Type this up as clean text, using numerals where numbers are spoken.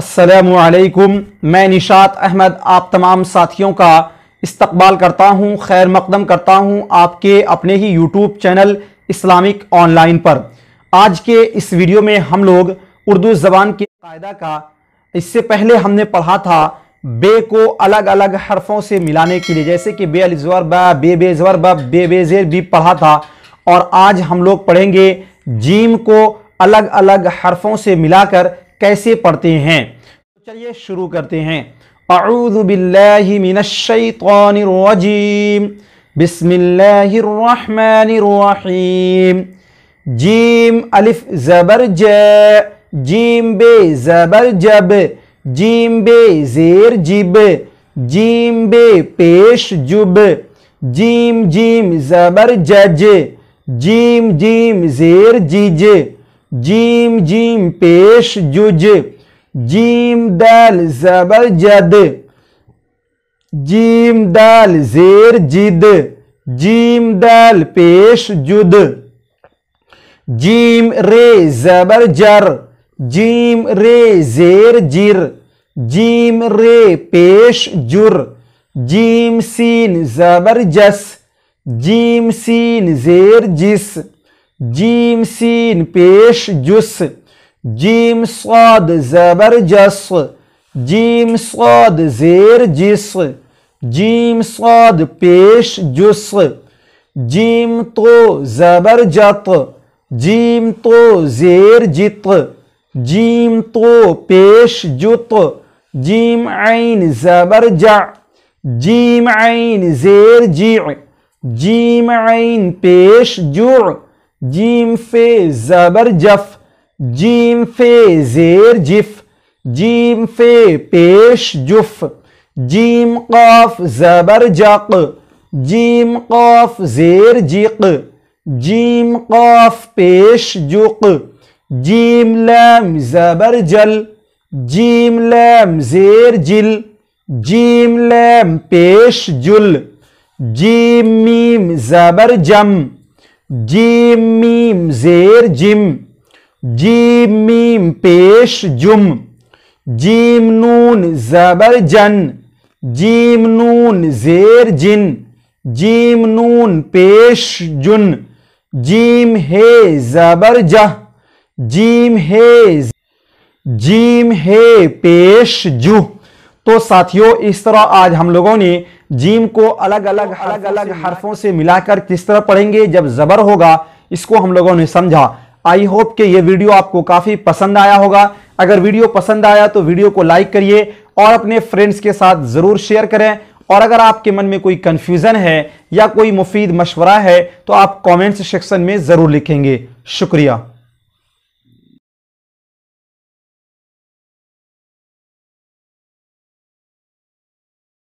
अस्सलामुअलैकुम। मैं निशात अहमद आप तमाम साथियों का इस्तकबाल करता हूं, खैर मकदम करता हूं आपके अपने ही यूट्यूब चैनल इस्लामिक ऑनलाइन पर। आज के इस वीडियो में हम लोग उर्दू ज़बान के कायदा का, इससे पहले हमने पढ़ा था बे को अलग अलग हरफों से मिलाने के लिए, जैसे कि बे अलिफ ज़बर बा, बे बे ज़बर बा, बे बे ज़ेर भी पढ़ा था। और आज हम लोग पढ़ेंगे जीम को अलग अलग हरफों से मिलाकर कैसे पढ़ते हैं। तो चलिए शुरू करते हैं। अऊज़ु बिल्लाहि मिनश शैतानिर रजीम, बिस्मिल्लाहिर रहमानिर रहीम। जीम अलिफ ज़बर ज, जीम बे ज़बर जब, जीम बे ज़ेर जिब, जीम बे पेश जुब, जीम जीम ज़बर जज, जीम जीम ज़ेर जिज, जीम जीम पेश जुज, जीम दाल ज़बर जद, जीम दाल ज़ेर जिद, जीम दाल पेश जुद, जीम रे ज़बर जर, जीम रे ज़ेर जिर, जीम रे पेश जुर, जीम सीन ज़बर जस, जीम सीन ज़ेर जिस, जीम सीन पेश जुस, जीम स्वाद ज़बर जस, जीम स्वाद ज़ेर जिस, जीम स्वाद पेश जुस, जीम तो ज़बर जत, जीम तो ज़ेर जित, जीम तो पेश जुत, जीम ऐन ज़बर जा, जीम ऐन ज़ेर जी, जीम ऐन पेश जु, जीम फे ज़बर जफ, जीम फे ज़ेर जिफ, जीम फे पेश जुफ, जीम क़ाफ ज़बर जक, जीम क़ाफ ज़ेर जिक, जीम क़ाफ पेश जुक, जीम लाम ज़बर जल, जीम लाम ज़ेर जिल, जीम लाम पेश जुल, जीम मीम ज़बर जम, जीम मीम ज़ेर जिम, जीम मीम पेश जुम, जीम नून ज़बर जन, जीम नून ज़ेर जिन, जीम नून पेश जुन, जीम हे ज़बर जह, जीम हे पेश जुह। तो साथियों, इस तरह आज हम लोगों ने जीम को अलग अलग हरफों से मिलाकर किस तरह पढ़ेंगे जब ज़बर होगा, इसको हम लोगों ने समझा। आई होप कि ये वीडियो आपको काफ़ी पसंद आया होगा। अगर वीडियो पसंद आया तो वीडियो को लाइक करिए और अपने फ्रेंड्स के साथ ज़रूर शेयर करें। और अगर आपके मन में कोई कन्फ्यूज़न है या कोई मुफीद मशवरा है तो आप कमेंट्स सेक्शन में ज़रूर लिखेंगे। शुक्रिया।